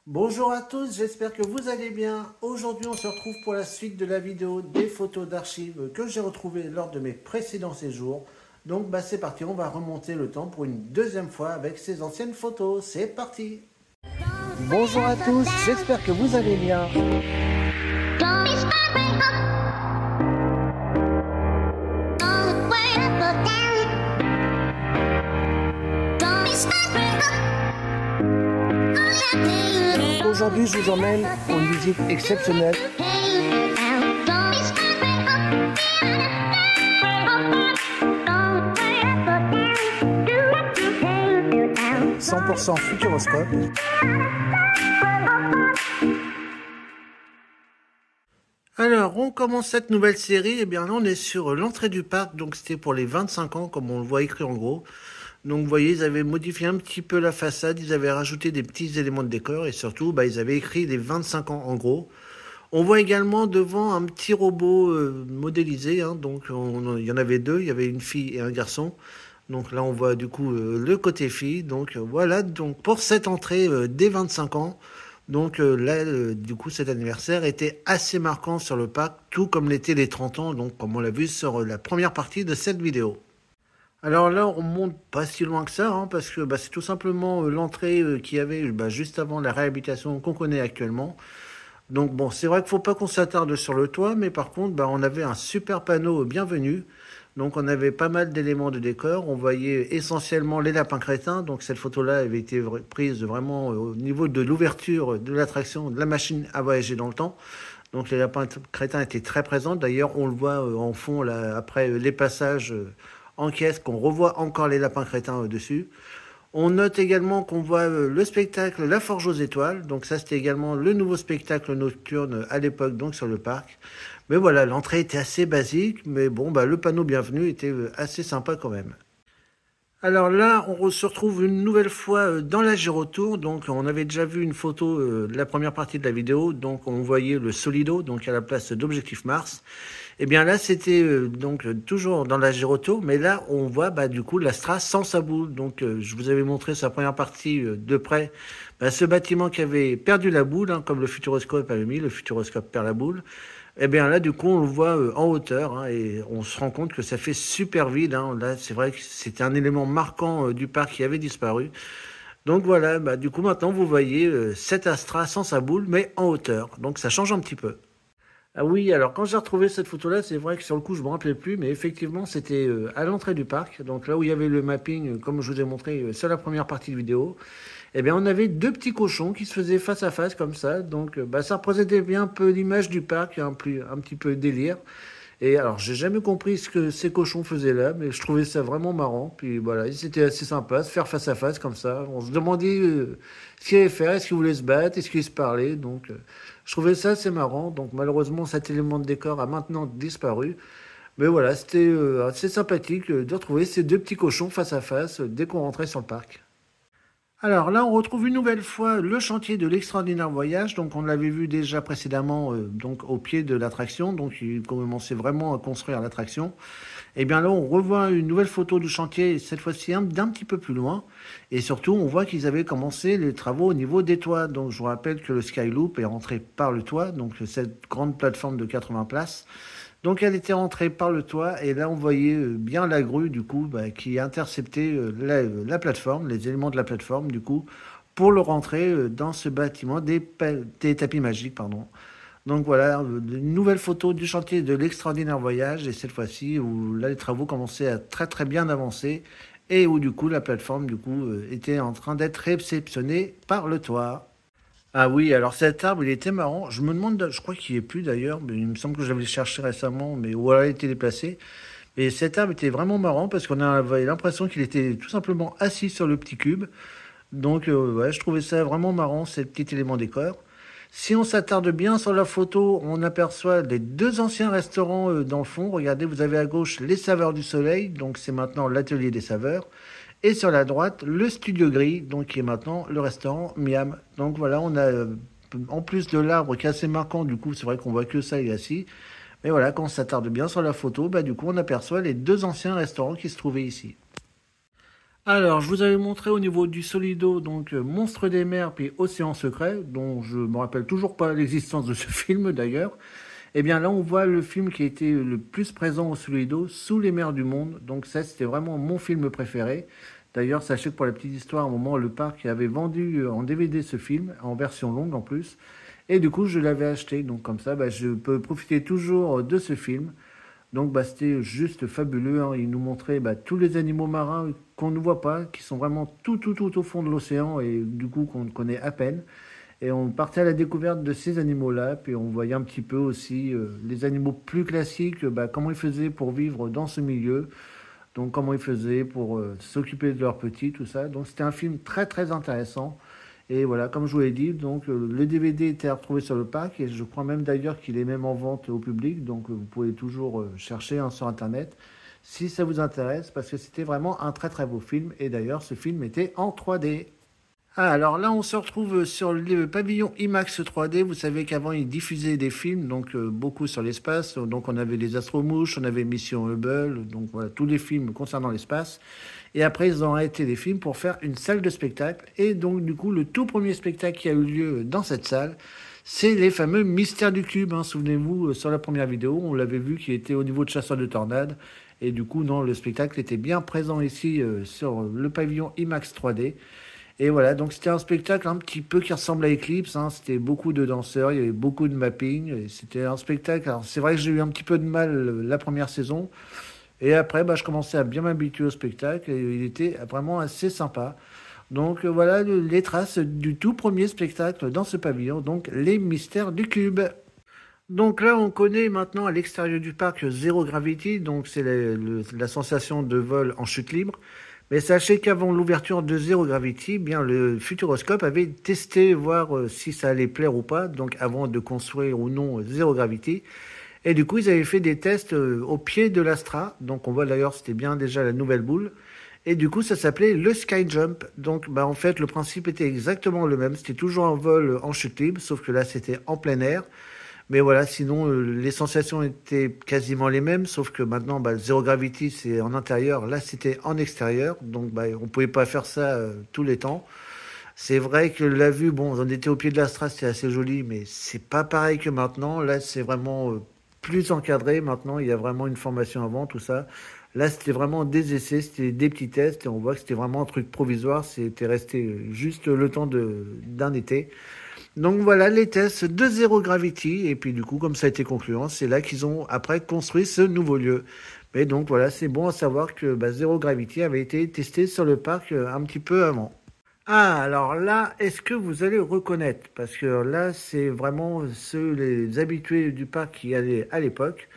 Bonjour à tous, j'espère que vous allez bien. Aujourd'hui, on se retrouve pour la suite de la vidéo des photos d'archives que j'ai retrouvées lors de mes précédents séjours. Donc, c'est parti, on va remonter le temps pour une deuxième fois avec ces anciennes photos. C'est parti. Bonjour à tous, j'espère que vous allez bien. Aujourd'hui, je vous emmène pour une visite exceptionnelle. 100% Futuroscope. Alors, on commence cette nouvelle série. Et bien là, on est sur l'entrée du parc. Donc, c'était pour les 25 ans, comme on le voit écrit en gros. Donc, vous voyez, ils avaient modifié un petit peu la façade. Ils avaient rajouté des petits éléments de décor. Et surtout, ils avaient écrit les 25 ans en gros. On voit également devant un petit robot modélisé. Donc, il y en avait deux. Il y avait une fille et un garçon. Donc là, on voit du coup le côté fille. Donc voilà, donc pour cette entrée des 25 ans. Donc là, du coup, cet anniversaire était assez marquant sur le parc, tout comme l'étaient les 30 ans, donc comme on l'a vu sur la première partie de cette vidéo. Alors là, on monte pas si loin que ça, parce que c'est tout simplement l'entrée qu'il y avait juste avant la réhabilitation qu'on connaît actuellement. Donc bon, c'est vrai qu'il faut pas qu'on s'attarde sur le toit, mais par contre, on avait un super panneau bienvenue. Donc on avait pas mal d'éléments de décor, on voyait essentiellement les lapins crétins, donc cette photo-là avait été prise vraiment au niveau de l'ouverture de l'attraction, de la machine à voyager dans le temps. Donc les lapins crétins étaient très présents, d'ailleurs on le voit en fond là, après les passages en caisse, qu'on revoit encore les lapins crétins dessus. On note également qu'on voit le spectacle La Forge aux Étoiles. Donc ça, c'était également le nouveau spectacle nocturne à l'époque, donc sur le parc. Mais voilà, l'entrée était assez basique, mais bon, le panneau bienvenue était assez sympa quand même. Alors là, on se retrouve une nouvelle fois dans la Gyrotour. Donc on avait déjà vu une photo de la première partie de la vidéo. Donc on voyait le Solido, donc à la place d'Objectif Mars. Et bien là, c'était donc toujours dans la Gyrotour, mais là, on voit du coup l'Astra sans sa boule. Donc je vous avais montré sa première partie de près, ce bâtiment qui avait perdu la boule, comme le Futuroscope avait mis, le Futuroscope perd la boule. Et bien là, du coup, on le voit en hauteur, et on se rend compte que ça fait super vide. Là, c'est vrai que c'était un élément marquant du parc qui avait disparu. Donc voilà, du coup, maintenant, vous voyez cet Astra sans sa boule, mais en hauteur. Donc ça change un petit peu. Ah oui, alors quand j'ai retrouvé cette photo-là, c'est vrai que sur le coup, je me rappelais plus, mais effectivement, c'était à l'entrée du parc, donc là où il y avait le mapping, comme je vous ai montré sur la première partie de vidéo. Eh bien, on avait deux petits cochons qui se faisaient face à face comme ça, donc ça représentait bien un peu l'image du parc, un petit peu délire. Et alors, j'ai jamais compris ce que ces cochons faisaient là, mais je trouvais ça vraiment marrant. Puis voilà, c'était assez sympa, se faire face à face comme ça. On se demandait ce qu'ils allaient faire, est-ce qu'ils voulaient se battre, est-ce qu'ils se parlaient. Donc, je trouvais ça assez marrant. Donc, malheureusement, cet élément de décor a maintenant disparu. Mais voilà, c'était assez sympathique de retrouver ces deux petits cochons face à face dès qu'on rentrait sur le parc. Alors là, on retrouve une nouvelle fois le chantier de l'extraordinaire voyage. Donc, on l'avait vu déjà précédemment, donc au pied de l'attraction. Donc, il commençait vraiment à construire l'attraction. Et bien là, on revoit une nouvelle photo du chantier, cette fois-ci d'un petit peu plus loin. Et surtout, on voit qu'ils avaient commencé les travaux au niveau des toits. Donc, je vous rappelle que le Skyloop est rentré par le toit, donc cette grande plateforme de 80 places. Donc elle était rentrée par le toit et là on voyait bien la grue du coup qui interceptait la plateforme, les éléments de la plateforme du coup, pour le rentrer dans ce bâtiment des tapis magiques, pardon. Donc voilà, une nouvelle photo du chantier de l'extraordinaire voyage et cette fois-ci où là les travaux commençaient à très très bien avancer et où du coup la plateforme du coup était en train d'être réceptionnée par le toit. Ah oui, alors cet arbre, il était marrant. Je me demande, je crois qu'il n'y est plus d'ailleurs, mais il me semble que je l'avais cherché récemment, mais où elle a été déplacé. Et cet arbre était vraiment marrant parce qu'on avait l'impression qu'il était tout simplement assis sur le petit cube. Donc ouais, je trouvais ça vraiment marrant, ces petits éléments décor. Si on s'attarde bien sur la photo, on aperçoit les deux anciens restaurants dans le fond. Regardez, vous avez à gauche les Saveurs du Soleil, donc c'est maintenant l'atelier des saveurs. Et sur la droite, le Studio Gris, donc qui est maintenant le restaurant Miam. Donc voilà, on a en plus de l'arbre qui est assez marquant, du coup c'est vrai qu'on voit que ça, il est assis. Mais voilà, quand on s'attarde bien sur la photo, du coup on aperçoit les deux anciens restaurants qui se trouvaient ici. Alors, je vous avais montré au niveau du Solido, donc Monstre des mers puis Océan secret, dont je me rappelle toujours pas l'existence de ce film d'ailleurs. Eh bien là, on voit le film qui a été le plus présent au Solido, Sous les mers du monde. Donc ça, c'était vraiment mon film préféré. D'ailleurs, sachez que pour la petite histoire, à un moment, le parc avait vendu en DVD ce film, en version longue en plus. Et du coup, je l'avais acheté. Donc comme ça, bah, je peux profiter toujours de ce film. Donc bah, c'était juste fabuleux, hein. Il nous montrait bah, tous les animaux marins qu'on ne voit pas, qui sont vraiment tout au fond de l'océan et du coup qu'on connaît à peine. Et on partait à la découverte de ces animaux-là, puis on voyait un petit peu aussi les animaux plus classiques, bah, comment ils faisaient pour vivre dans ce milieu, donc comment ils faisaient pour s'occuper de leurs petits, tout ça. Donc c'était un film très intéressant. Et voilà, comme je vous l'ai dit, donc le DVD était à retrouver sur le parc et je crois même d'ailleurs qu'il est même en vente au public, donc vous pouvez toujours chercher hein, sur internet si ça vous intéresse parce que c'était vraiment un très beau film et d'ailleurs ce film était en 3D. Ah, alors là, on se retrouve sur le pavillon IMAX 3D. Vous savez qu'avant, ils diffusaient des films, donc beaucoup sur l'espace. Donc, on avait les Astromouches, on avait Mission Hubble, donc voilà, tous les films concernant l'espace. Et après, ils ont arrêté les films pour faire une salle de spectacle. Et donc, du coup, le tout premier spectacle qui a eu lieu dans cette salle, c'est les fameux Mystères du Cube, hein. Souvenez-vous, sur la première vidéo, on l'avait vu qui était au niveau de Chasseurs de Tornades. Et du coup, non, le spectacle était bien présent ici sur le pavillon IMAX 3D. Et voilà, donc c'était un spectacle un petit peu qui ressemble à Eclipse, hein. C'était beaucoup de danseurs, il y avait beaucoup de mapping. Et c'était un spectacle. Alors c'est vrai que j'ai eu un petit peu de mal la première saison. Et après, bah, je commençais à bien m'habituer au spectacle et il était vraiment assez sympa. Donc voilà les traces du tout premier spectacle dans ce pavillon, donc les mystères du cube. Donc là, on connaît maintenant à l'extérieur du parc Zero Gravity, donc c'est la sensation de vol en chute libre. Mais sachez qu'avant l'ouverture de Zero Gravity, bien le Futuroscope avait testé voir si ça allait plaire ou pas, donc avant de construire ou non Zero Gravity. Et du coup, ils avaient fait des tests au pied de l'Astra, donc on voit d'ailleurs c'était bien déjà la nouvelle boule. Et du coup, ça s'appelait le Sky Jump. Donc, bah, en fait, le principe était exactement le même. C'était toujours un vol en chute libre, sauf que là, c'était en plein air. Mais voilà, sinon, les sensations étaient quasiment les mêmes, sauf que maintenant, bah, Zero Gravity, c'est en intérieur. Là, c'était en extérieur. Donc, bah, on pouvait pas faire ça tous les temps. C'est vrai que la vue, bon, on était au pied de l'Astra, c'était assez joli, mais c'est pas pareil que maintenant. Là, c'est vraiment plus encadré. Maintenant, il y a vraiment une formation avant, tout ça. Là, c'était vraiment des essais, c'était des petits tests, et on voit que c'était vraiment un truc provisoire. C'était resté juste le temps d'un été. Donc voilà les tests de Zero Gravity. Et puis du coup, comme ça a été concluant, c'est là qu'ils ont après construit ce nouveau lieu. Mais donc voilà, c'est bon à savoir que bah, Zero Gravity avait été testé sur le parc un petit peu avant. Ah, alors là, est-ce que vous allez reconnaître? Parce que là, c'est vraiment ceux, les habitués du parc qui allaient à l'époque.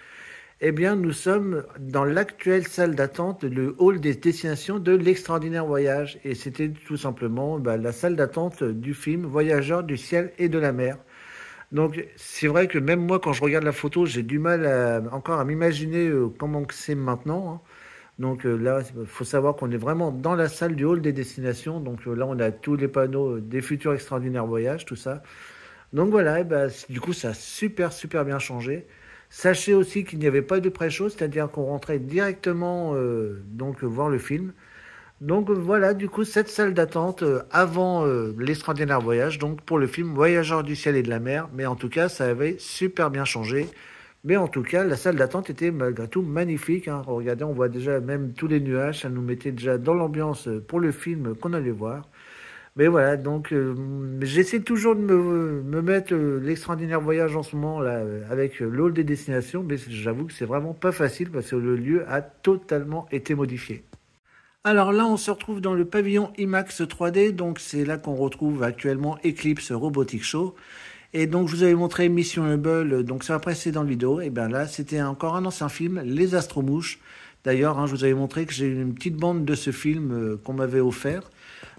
Eh bien, nous sommes dans l'actuelle salle d'attente, le hall des destinations de l'extraordinaire voyage. Et c'était tout simplement bah, la salle d'attente du film Voyageurs du ciel et de la mer. Donc, c'est vrai que même moi, quand je regarde la photo, j'ai du mal encore à m'imaginer comment que c'est maintenant, hein. Donc là, il faut savoir qu'on est vraiment dans la salle du hall des destinations. Donc là, on a tous les panneaux des futurs extraordinaires voyages, tout ça. Donc voilà, et ben, du coup, ça a super bien changé. Sachez aussi qu'il n'y avait pas de pré-show, c'est-à-dire qu'on rentrait directement donc voir le film. Donc voilà, du coup, cette salle d'attente avant l'extraordinaire voyage, donc pour le film Voyageurs du ciel et de la mer. Mais en tout cas, ça avait super bien changé. Mais en tout cas, la salle d'attente était malgré tout magnifique, hein. Regardez, on voit déjà même tous les nuages, ça nous mettait déjà dans l'ambiance pour le film qu'on allait voir. Mais voilà, donc j'essaie toujours de me mettre l'extraordinaire voyage en ce moment là avec le hall des destinations, mais j'avoue que c'est vraiment pas facile parce que le lieu a totalement été modifié. Alors là, on se retrouve dans le pavillon IMAX 3D, donc c'est là qu'on retrouve actuellement Eclipse Robotic Show. Et donc, je vous avais montré Mission Hubble, donc sur la précédente vidéo. Et bien là, c'était encore un ancien film, Les Astromouches. D'ailleurs, hein, je vous avais montré que j'ai une petite bande de ce film qu'on m'avait offert.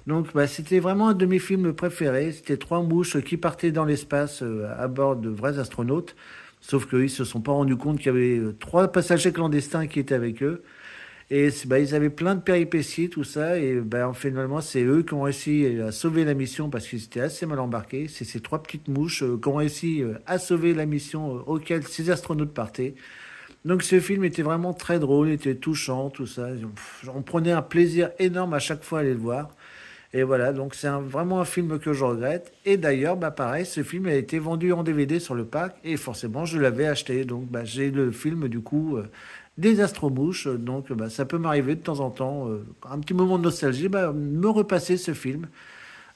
Donc, bah, c'était vraiment un de mes films préférés. C'était trois mouches qui partaient dans l'espace à bord de vrais astronautes. Sauf qu'ils se sont pas rendus compte qu'il y avait trois passagers clandestins qui étaient avec eux. Et bah, ils avaient plein de péripéties, tout ça. Et bah, finalement, c'est eux qui ont réussi à sauver la mission parce qu'ils étaient assez mal embarqués. C'est ces trois petites mouches qui ont réussi à sauver la mission auquel ces astronautes partaient. Donc ce film était vraiment très drôle, il était touchant, tout ça. On prenait un plaisir énorme à chaque fois à aller le voir. Et voilà, donc c'est vraiment un film que je regrette. Et d'ailleurs, bah pareil, ce film a été vendu en DVD sur le pack et forcément je l'avais acheté. Donc bah, j'ai le film du coup des Astromouches. Donc bah, ça peut m'arriver de temps en temps, un petit moment de nostalgie, bah, me repasser ce film.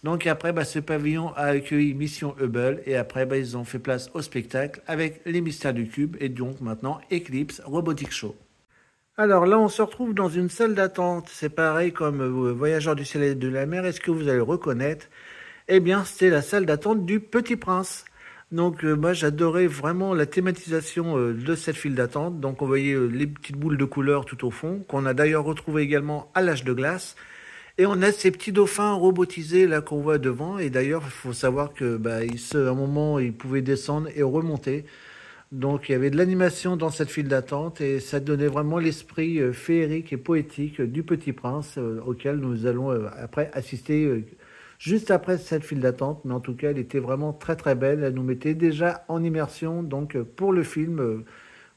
Donc après, bah, ce pavillon a accueilli Mission Hubble et après, bah, ils ont fait place au spectacle avec les mystères du cube et donc maintenant Eclipse Robotic Show. Alors là, on se retrouve dans une salle d'attente. C'est pareil comme Voyageurs du ciel et de la mer. Est-ce que vous allez le reconnaître? Eh bien, c'était la salle d'attente du Petit Prince. Donc moi, j'adorais vraiment la thématisation de cette file d'attente. Donc on voyait les petites boules de couleur tout au fond, qu'on a d'ailleurs retrouvé également à l'âge de glace. Et on a ces petits dauphins robotisés là qu'on voit devant. Et d'ailleurs, il faut savoir que bah, à un moment, ils pouvaient descendre et remonter. Donc il y avait de l'animation dans cette file d'attente et ça donnait vraiment l'esprit féerique et poétique du Petit Prince auquel nous allons après assister juste après cette file d'attente. Mais en tout cas, elle était vraiment très très belle. Elle nous mettait déjà en immersion donc pour le film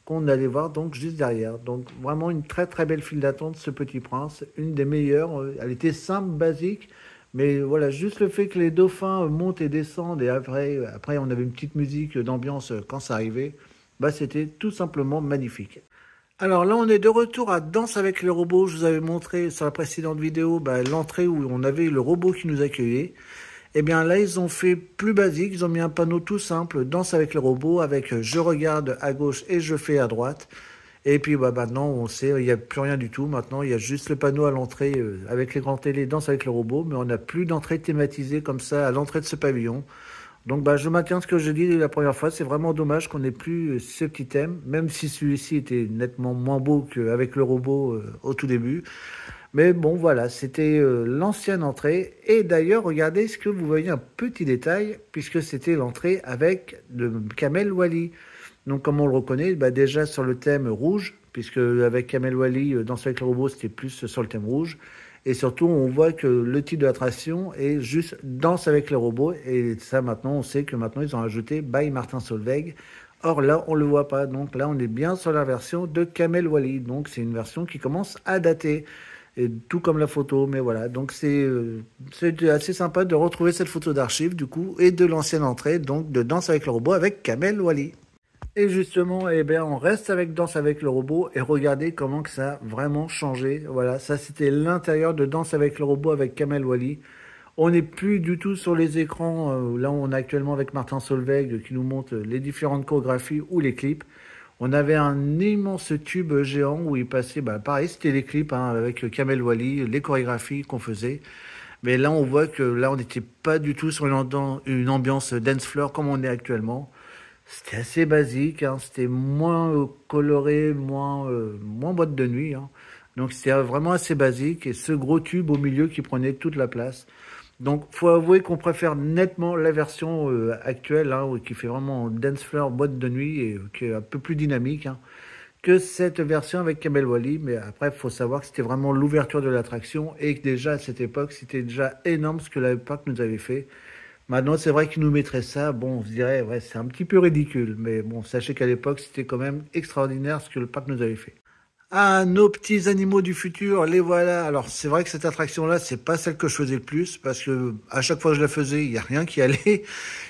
qu'on allait voir donc juste derrière. Donc vraiment une très très belle file d'attente, ce Petit Prince, une des meilleures. Elle était simple, basique, mais voilà, juste le fait que les dauphins montent et descendent et après on avait une petite musique d'ambiance quand ça arrivait, bah c'était tout simplement magnifique. Alors là, on est de retour à Danse avec les robots. Je vous avais montré sur la précédente vidéo bah, l'entrée où on avait le robot qui nous accueillait. Eh bien là, ils ont fait plus basique, ils ont mis un panneau tout simple, Danse avec les robots, avec je regarde à gauche et je fais à droite. Et puis bah, maintenant, on sait, il n'y a plus rien du tout. Maintenant, il y a juste le panneau à l'entrée avec l'écran télé Danse avec les robots, mais on n'a plus d'entrée thématisée comme ça à l'entrée de ce pavillon. Donc bah, je maintiens ce que je dis la première fois, c'est vraiment dommage qu'on n'ait plus ce petit thème, même si celui-ci était nettement moins beau qu'avec le robot au tout début. Mais bon, voilà, c'était l'ancienne entrée. Et d'ailleurs, regardez ce que vous voyez, un petit détail, puisque c'était l'entrée avec le Kamel Wally. Donc, comme on le reconnaît, bah, déjà sur le thème rouge, puisque avec Kamel Wally, Danse avec le robot, c'était plus sur le thème rouge. Et surtout, on voit que le titre de l'attraction est juste Danse avec les robots. Et ça, maintenant, on sait que maintenant, ils ont ajouté By Martin Solveig. Or là, on le voit pas. Donc là, on est bien sur la version de Kamel Wally. Donc, c'est une version qui commence à dater. Et tout comme la photo, mais voilà. Donc c'est assez sympa de retrouver cette photo d'archive du coup et de l'ancienne entrée donc de Danse avec le robot avec Kamel Wally. Et justement, eh bien, on reste avec Danse avec le robot et regardez comment que ça a vraiment changé. Voilà, ça c'était l'intérieur de Danse avec le robot avec Kamel Wally. On n'est plus du tout sur les écrans, là où on est actuellement avec Martin Solveig qui nous montre les différentes chorégraphies ou les clips. On avait un immense tube géant où il passait, bah, pareil, c'était les clips hein, avec Kamel Wally, les chorégraphies qu'on faisait. Mais là, on voit que là, on n'était pas du tout sur une ambiance dance floor comme on est actuellement. C'était assez basique, hein, c'était moins coloré, moins boîte de nuit. Hein. Donc c'était vraiment assez basique et ce gros tube au milieu qui prenait toute la place. Donc faut avouer qu'on préfère nettement la version actuelle hein, qui fait vraiment dance floor, boîte de nuit et qui est un peu plus dynamique hein, que cette version avec Kamel Wally. Mais après, il faut savoir que c'était vraiment l'ouverture de l'attraction et que déjà à cette époque, c'était déjà énorme ce que la parc nous avait fait. Maintenant, c'est vrai qu'ils nous mettraient ça. Bon, on se dirait, ouais, c'est un petit peu ridicule. Mais bon, sachez qu'à l'époque, c'était quand même extraordinaire ce que le parc nous avait fait. Ah, nos petits animaux du futur, les voilà. Alors, c'est vrai que cette attraction-là, c'est pas celle que je faisais le plus parce que à chaque fois que je la faisais, il y a rien qui allait.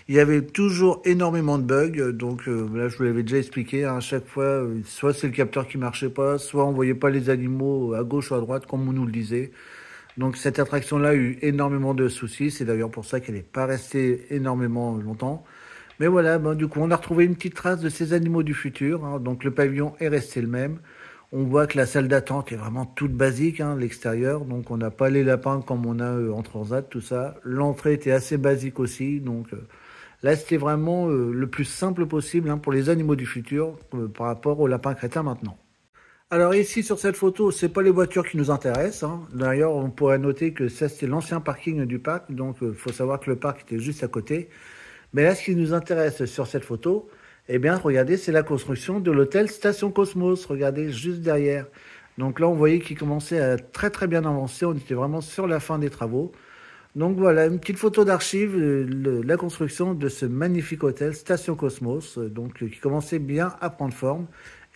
Il y avait toujours énormément de bugs. Donc là, je vous l'avais déjà expliqué. Hein, à chaque fois, soit c'est le capteur qui marchait pas, soit on voyait pas les animaux à gauche ou à droite comme on nous le disait. Donc cette attraction-là a eu énormément de soucis. C'est d'ailleurs pour ça qu'elle n'est pas restée énormément longtemps. Mais voilà, ben, du coup, on a retrouvé une petite trace de ces animaux du futur. Hein. Donc le pavillon est resté le même. On voit que la salle d'attente est vraiment toute basique, hein, l'extérieur. Donc on n'a pas les lapins comme on a en Transat, tout ça. L'entrée était assez basique aussi. Donc là, c'était vraiment le plus simple possible hein, pour les animaux du futur par rapport aux lapins crétins maintenant. Alors ici sur cette photo, c'est pas les voitures qui nous intéressent. Hein. D'ailleurs, on pourrait noter que ça c'était l'ancien parking du parc, donc il faut savoir que le parc était juste à côté. Mais là, ce qui nous intéresse sur cette photo, eh bien, regardez, c'est la construction de l'hôtel Station Cosmos. Regardez juste derrière. Donc là, on voyait qu'il commençait à très très bien avancer. On était vraiment sur la fin des travaux. Donc voilà, une petite photo d'archive, la construction de ce magnifique hôtel Station Cosmos, qui commençait bien à prendre forme.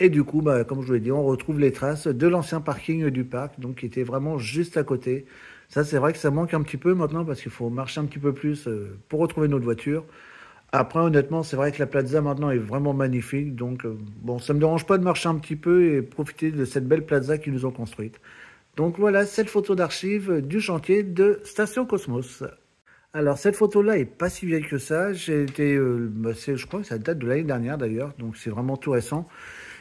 Et du coup, bah, comme je vous l'ai dit, on retrouve les traces de l'ancien parking du parc, donc qui était vraiment juste à côté. Ça, c'est vrai que ça manque un petit peu maintenant parce qu'il faut marcher un petit peu plus pour retrouver notre voiture. Après, honnêtement, c'est vrai que la plaza maintenant est vraiment magnifique. Donc, bon, ça me dérange pas de marcher un petit peu et profiter de cette belle plaza qu'ils nous ont construite. Donc voilà, cette photo d'archive du chantier de Station Cosmos. Alors, cette photo-là est pas si vieille que ça. J'ai été, je crois que ça date de l'année dernière d'ailleurs, donc c'est vraiment tout récent.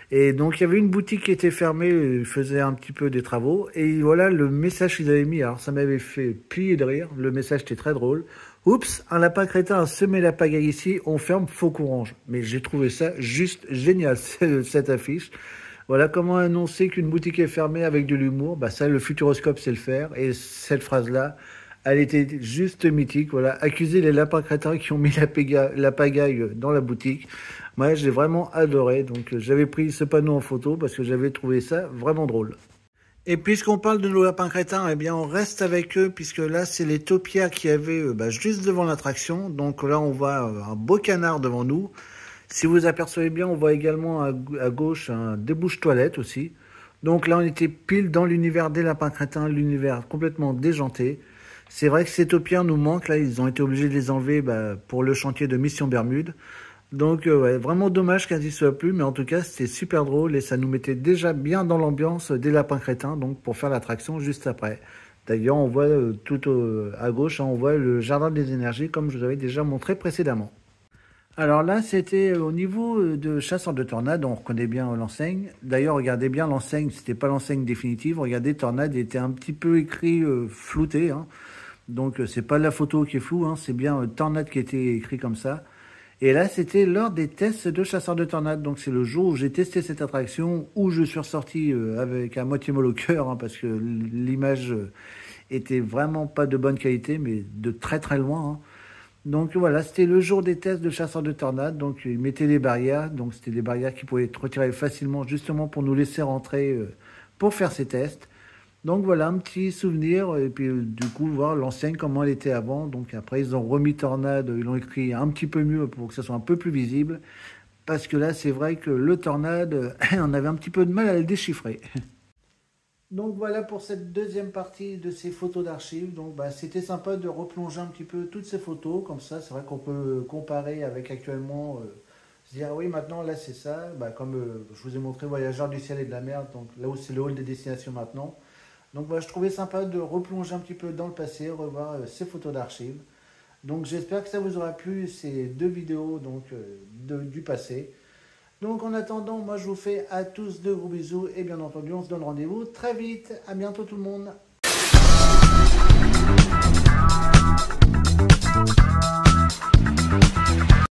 Et donc, il y avait une boutique qui était fermée, faisait un petit peu des travaux. Et voilà le message qu'ils avaient mis. Alors, ça m'avait fait plier de rire. Le message était très drôle. Oups, un lapin crétin a semé la pagaille ici, on ferme Faucon Orange. Mais j'ai trouvé ça juste génial, cette affiche. Voilà comment annoncer qu'une boutique est fermée avec de l'humour. Bah ça, le Futuroscope sait le faire. Et cette phrase-là, elle était juste mythique. Voilà, accuser les lapins crétins qui ont mis la pagaille dans la boutique. Moi, j'ai vraiment adoré. Donc, j'avais pris ce panneau en photo parce que j'avais trouvé ça vraiment drôle. Et puisqu'on parle de nos lapins crétins, eh bien on reste avec eux, puisque là c'est les taupières qui avaient juste devant l'attraction. Donc là on voit un beau canard devant nous. Si vous apercevez bien, on voit également à gauche un débouche-toilette aussi. Donc là on était pile dans l'univers des lapins crétins, l'univers complètement déjanté. C'est vrai que ces taupières nous manquent, là ils ont été obligés de les enlever pour le chantier de Mission Bermude. Donc ouais, vraiment dommage qu'elle n'y soit plus, mais en tout cas c'était super drôle et ça nous mettait déjà bien dans l'ambiance des lapins crétins, donc pour faire l'attraction juste après. D'ailleurs on voit à gauche, hein, on voit le jardin des énergies comme je vous avais déjà montré précédemment. Alors là c'était au niveau de Chasseurs de Tornades, on reconnaît bien l'enseigne. D'ailleurs regardez bien l'enseigne, c'était pas l'enseigne définitive, regardez Tornade était un petit peu écrit flouté, hein. Donc c'est pas la photo qui est floue, hein, c'est bien Tornade qui était écrit comme ça. Et là, c'était lors des tests de chasseurs de tornades. Donc, c'est le jour où j'ai testé cette attraction, où je suis ressorti avec à moitié mal au cœur, hein, parce que l'image était vraiment pas de bonne qualité, mais de très très loin, hein. Donc voilà, c'était le jour des tests de chasseurs de tornades. Donc, ils mettaient des barrières. Donc, c'était des barrières qui pouvaient être retirées facilement, justement pour nous laisser rentrer pour faire ces tests. Donc voilà, un petit souvenir, et puis du coup, voir l'enseigne, comment elle était avant. Donc après, ils ont remis Tornade, ils l'ont écrit un petit peu mieux pour que ça soit un peu plus visible. Parce que là, c'est vrai que le Tornade, on avait un petit peu de mal à le déchiffrer. Donc voilà pour cette deuxième partie de ces photos d'archives. Donc c'était sympa de replonger un petit peu toutes ces photos, comme ça, c'est vrai qu'on peut comparer avec actuellement, se dire ah oui, maintenant là c'est ça. Comme je vous ai montré Voyageurs du ciel et de la mer, donc là où c'est le hall des destinations maintenant. Donc je trouvais sympa de replonger un petit peu dans le passé, revoir ces photos d'archives. Donc j'espère que ça vous aura plu, ces deux vidéos du passé. Donc en attendant, moi je vous fais à tous de gros bisous et bien entendu on se donne rendez-vous très vite. À bientôt tout le monde.